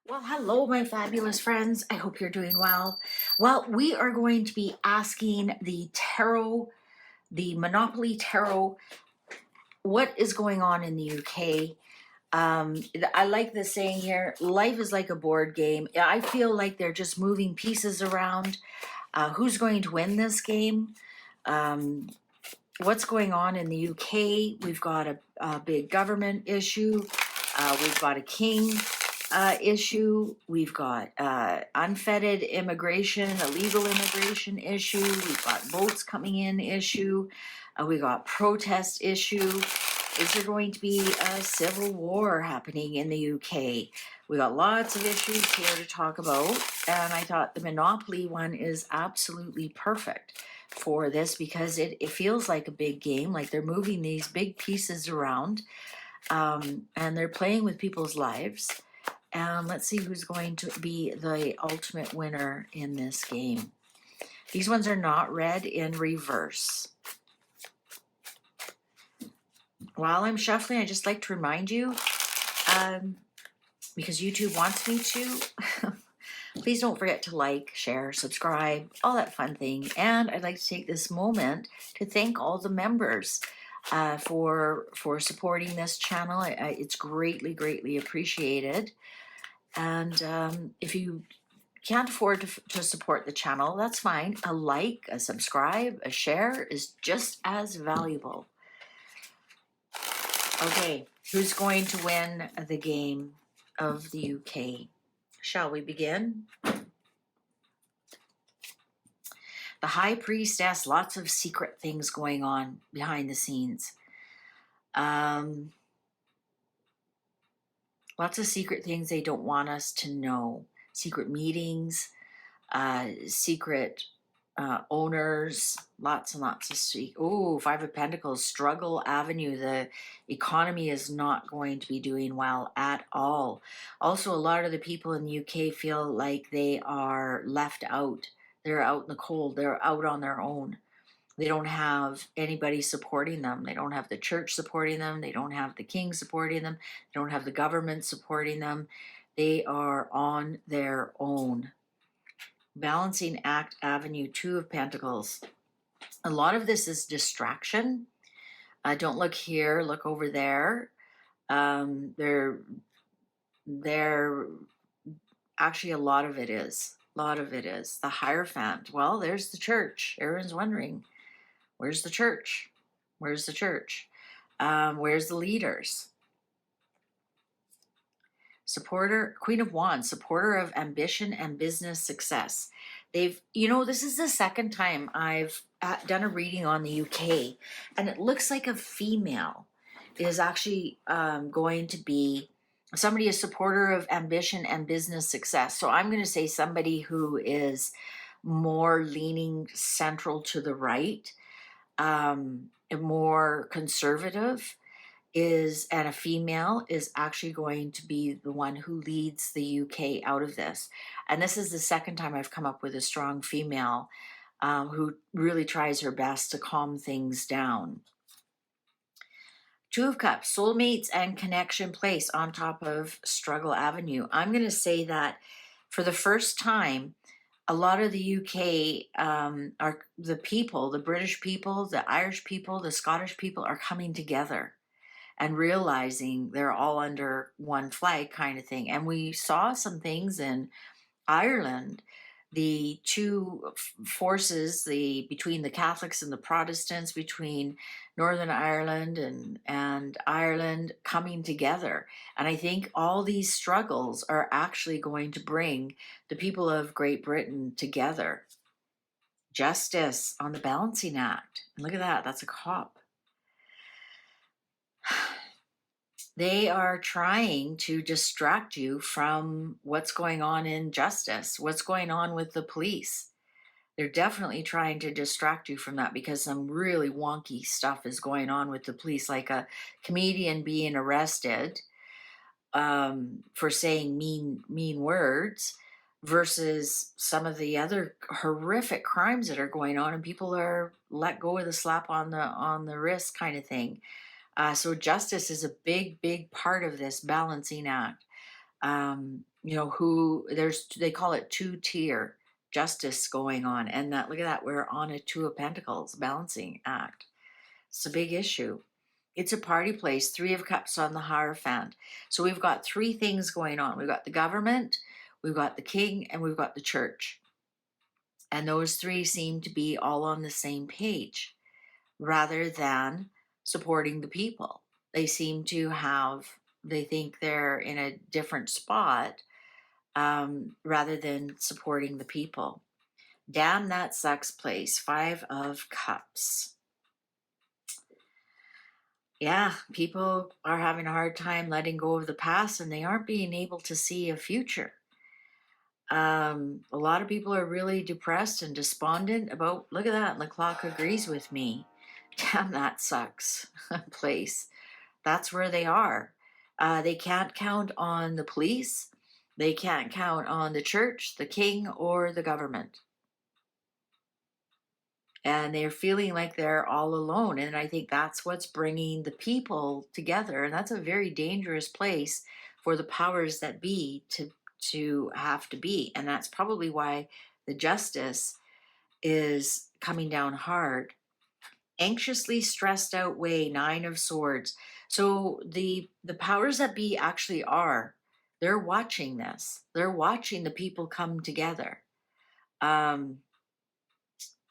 Well, hello, my fabulous friends. I hope you're doing well. Well, we are going to be asking the tarot, the Monopoly Tarot, what is going on in the UK. I like the saying here, life is like a board game. I feel like they're just moving pieces around. Who's going to win this game? Um, what's going on in the UK? We've got a big government issue. We've got a king issue. We've got unfettered immigration, illegal immigration issue. We've got boats coming in issue. We got protest issue. Is there going to be a civil war happening in the UK? We got lots of issues here to talk about, and I thought the Monopoly one is absolutely perfect for this because it feels like a big game, like they're moving these big pieces around, and they're playing with people's lives. And let's see who's going to be the ultimate winner in this game. These ones are not read in reverse. While I'm shuffling, I just like to remind you, because YouTube wants me to, please don't forget to like, share, subscribe, all that fun thing. And I'd like to take this moment to thank all the members for supporting this channel. It's greatly appreciated. And if you can't afford to support the channel, that's fine. A like, a subscribe, a share is just as valuable. Okay, who's going to win the game of the UK? Shall we begin? The High Priestess, lots of secret things going on behind the scenes. Lots of secret things they don't want us to know. Secret meetings, secret owners, lots and lots of Five of Pentacles, struggle avenue. The economy is not going to be doing well at all. Also, a lot of the people in the UK feel like they are left out. They're out in the cold. They're out on their own. They don't have anybody supporting them. They don't have the church supporting them. They don't have the king supporting them. They don't have the government supporting them. They are on their own. Balancing act avenue, Two of Pentacles. A lot of this is distraction. Don't look here, look over there. They're actually, a lot of it is. The Hierophant. Well, there's the church. Everyone's wondering, where's the church? Where's the church? Where's the leaders? Supporter, Queen of Wands, supporter of ambition and business success. This is the second time I've done a reading on the UK, and it looks like a female is actually going to be somebody, a supporter of ambition and business success. So I'm going to say somebody who is more leaning central to the right, more conservative, and a female is actually going to be the one who leads the UK out of this. And this is the second time I've come up with a strong female who really tries her best to calm things down. Two of Cups, soulmates and connection place on top of struggle avenue. I'm going to say that for the first time, a lot of the UK are the people, the British people, the Irish people, the Scottish people are coming together and realizing they're all under one flag kind of thing. And we saw some things in Ireland, the two forces, between the Catholics and the Protestants, between Northern Ireland and Ireland coming together. And I think all these struggles are actually going to bring the people of Great Britain together. Justice on the balancing act. And look at that, that's a cop. They are trying to distract you from what's going on in justice, what's going on with the police. They're definitely trying to distract you from that because some really wonky stuff is going on with the police, like a comedian being arrested for saying mean words versus some of the other horrific crimes that are going on, and people are let go of the slap on the wrist kind of thing. So justice is a big part of this balancing act. who they call it two-tier justice going on. And that, look at that, we're on a two of pentacles balancing act. It's a big issue. It's a party place, three of cups on the Hierophant. So we've got three things going on. We've got the government, we've got the king, and we've got the church. And those three seem to be all on the same page rather than supporting the people. They think they're in a different spot rather than supporting the people. Damn, that sucks place. Five of Cups. Yeah, people are having a hard time letting go of the past and they aren't being able to see a future. A lot of people are really depressed and despondent about, look at that, and the clock agrees with me. Damn, that sucks place. That's where they are. They can't count on the police. They can't count on the church, the king, or the government. And they're feeling like they're all alone. And I think that's what's bringing the people together. And that's a very dangerous place for the powers that be to have to be. And that's probably why the justice is coming down hard. Anxiously stressed out way, Nine of Swords. So the powers that be actually they're watching this. They're watching the people come together.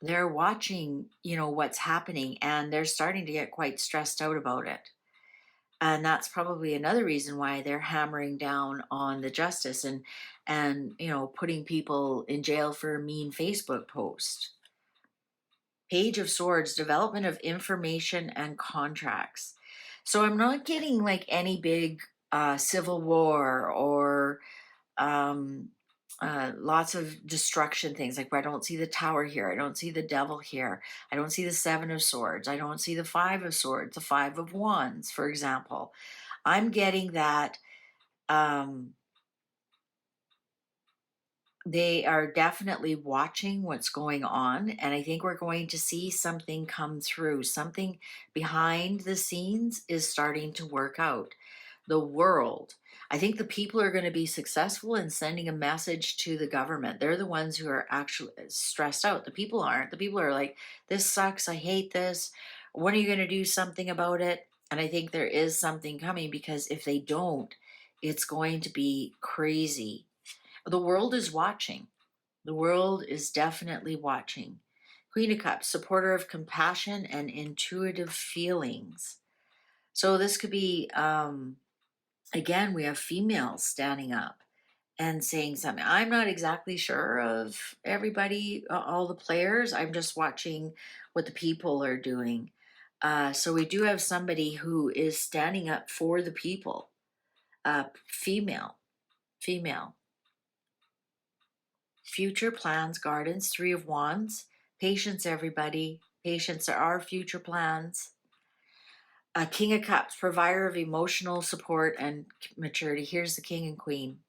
They're watching, what's happening, and they're starting to get quite stressed out about it. And that's probably another reason why they're hammering down on the justice and putting people in jail for a mean Facebook post. Page of Swords, development of information and contracts. So I'm not getting like any big civil war or lots of destruction things. Like I don't see the Tower here. I don't see the Devil here. I don't see the Seven of Swords. I don't see the Five of Swords, the Five of Wands, for example. I'm getting that they are definitely watching what's going on, and I think we're going to see something come through. Something behind the scenes is starting to work out. The world, I think the people are going to be successful in sending a message to the government. They're the ones who are actually stressed out. The people aren't. The people are like, this sucks, I hate this, when are you going to do something about it? And I think there is something coming, because if they don't, it's going to be crazy. The world is watching. The world is definitely watching. Queen of Cups, supporter of compassion and intuitive feelings. So this could be, again, we have females standing up and saying something. I'm not exactly sure of everybody, all the players. I'm just watching what the people are doing. So we do have somebody who is standing up for the people. Female. Future plans, gardens, Three of Wands. Patience, everybody. Patience are our future plans. King of Cups, provider of emotional support and maturity. Here's the King and Queen.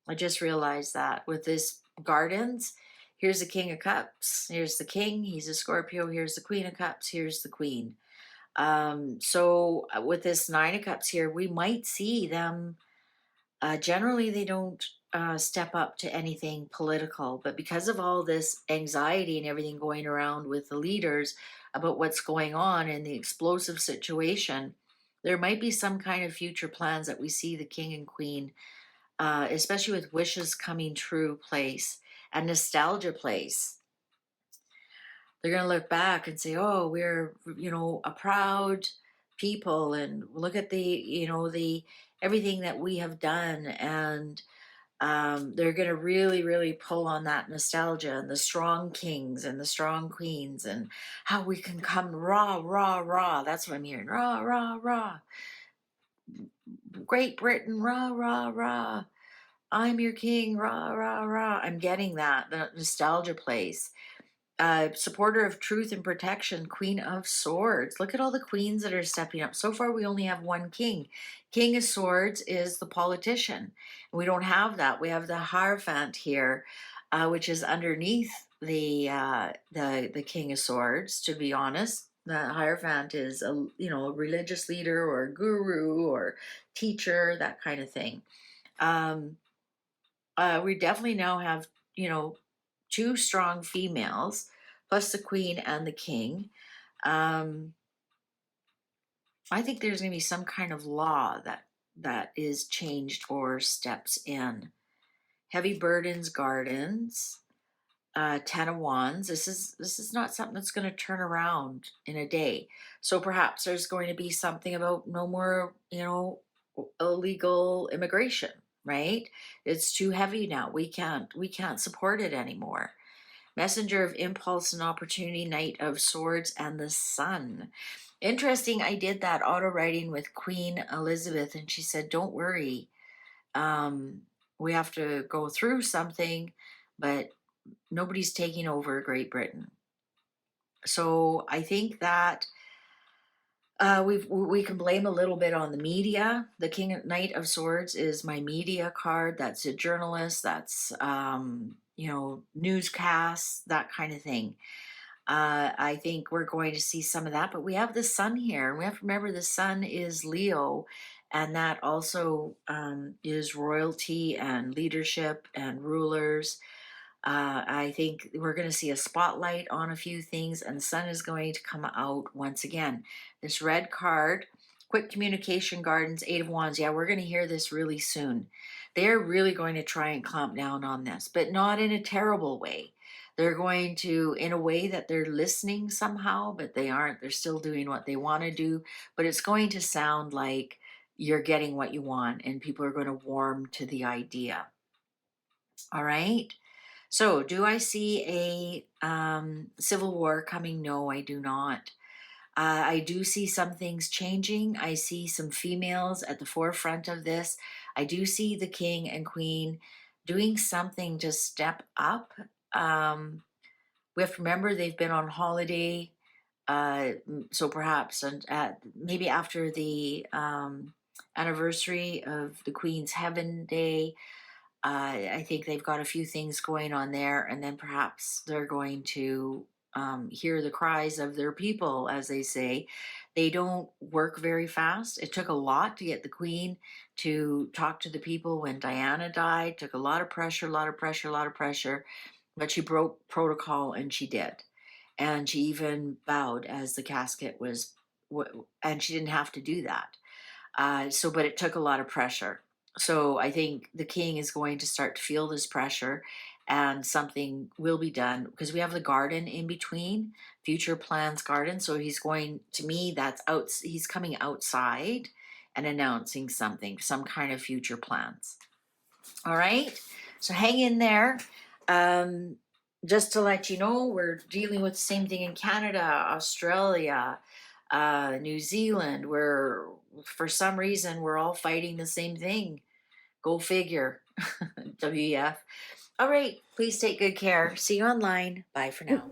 I just realized that with this gardens, here's the King of Cups. Here's the King. He's a Scorpio. Here's the Queen of Cups. Here's the Queen. So with this Nine of Cups here, we might see them. Generally, they don't step up to anything political, but because of all this anxiety and everything going around with the leaders about what's going on in the explosive situation, there might be some kind of future plans that we see the King and Queen, especially with wishes coming true place and nostalgia place. They're going to look back and say, oh, we're, a proud people, and look at the everything that we have done. And they're going to really, really pull on that nostalgia and the strong kings and the strong queens and how we can come rah, rah, rah. That's what I'm hearing. Rah, rah, rah. Great Britain, rah, rah, rah. I'm your king, rah, rah, rah. I'm getting that, the nostalgia place. Supporter of truth and protection, Queen of Swords. Look at all the queens that are stepping up. So far, we only have one king. King of Swords is the politician. We don't have that. We have the Hierophant here, which is underneath the King of Swords. To be honest, the Hierophant is a religious leader or a guru or teacher, that kind of thing. We definitely now have, you know, two strong females, plus the queen and the king. Um, I think there's going to be some kind of law that is changed or steps in. Heavy burdens, gardens, 10 of wands. This is not something that's going to turn around in a day. So perhaps there's going to be something about no more, illegal immigration, right? It's too heavy now. We can't support it anymore. Messenger of impulse and opportunity, Knight of Swords, and the Sun. Interesting. I did that auto writing with Queen Elizabeth, and she said, "Don't worry. We have to go through something, but nobody's taking over Great Britain." So I think that we can blame a little bit on the media. The King Knight of Swords is my media card. That's a journalist. That's newscasts, that kind of thing. I think we're going to see some of that, but we have the sun here, and we have to remember the sun is Leo, and that also is royalty and leadership and rulers. I think we're going to see a spotlight on a few things, and the sun is going to come out once again. This red card, quick communication gardens, 8 of wands. Yeah, we're going to hear this really soon. They're really going to try and clamp down on this, but not in a terrible way. They're going to, in a way that they're listening somehow, but they aren't. They're still doing what they want to do, but it's going to sound like you're getting what you want, and people are going to warm to the idea. All right. So, do I see a civil war coming? No, I do not. I do see some things changing. I see some females at the forefront of this. I do see the king and queen doing something to step up. Um, we have to remember they've been on holiday. So perhaps, and maybe after the anniversary of the Queen's Heaven Day, I think they've got a few things going on there, and then perhaps they're going to hear the cries of their people, as they say. They don't work very fast. It took a lot to get the Queen to talk to the people when Diana died. Took a lot of pressure, a lot of pressure, a lot of pressure, but she broke protocol, and she did. And she even bowed as the casket was, and she didn't have to do that. But it took a lot of pressure. So I think the king is going to start to feel this pressure, and something will be done because we have the garden in between, future plans garden. So he's going, to me, that's out, he's coming outside and announcing something, some kind of future plans. All right. So hang in there. Um, just to let you know, we're dealing with the same thing in Canada, Australia, New Zealand, where for some reason we're all fighting the same thing. Go figure. WF. All right. Please take good care. See you online. Bye for now.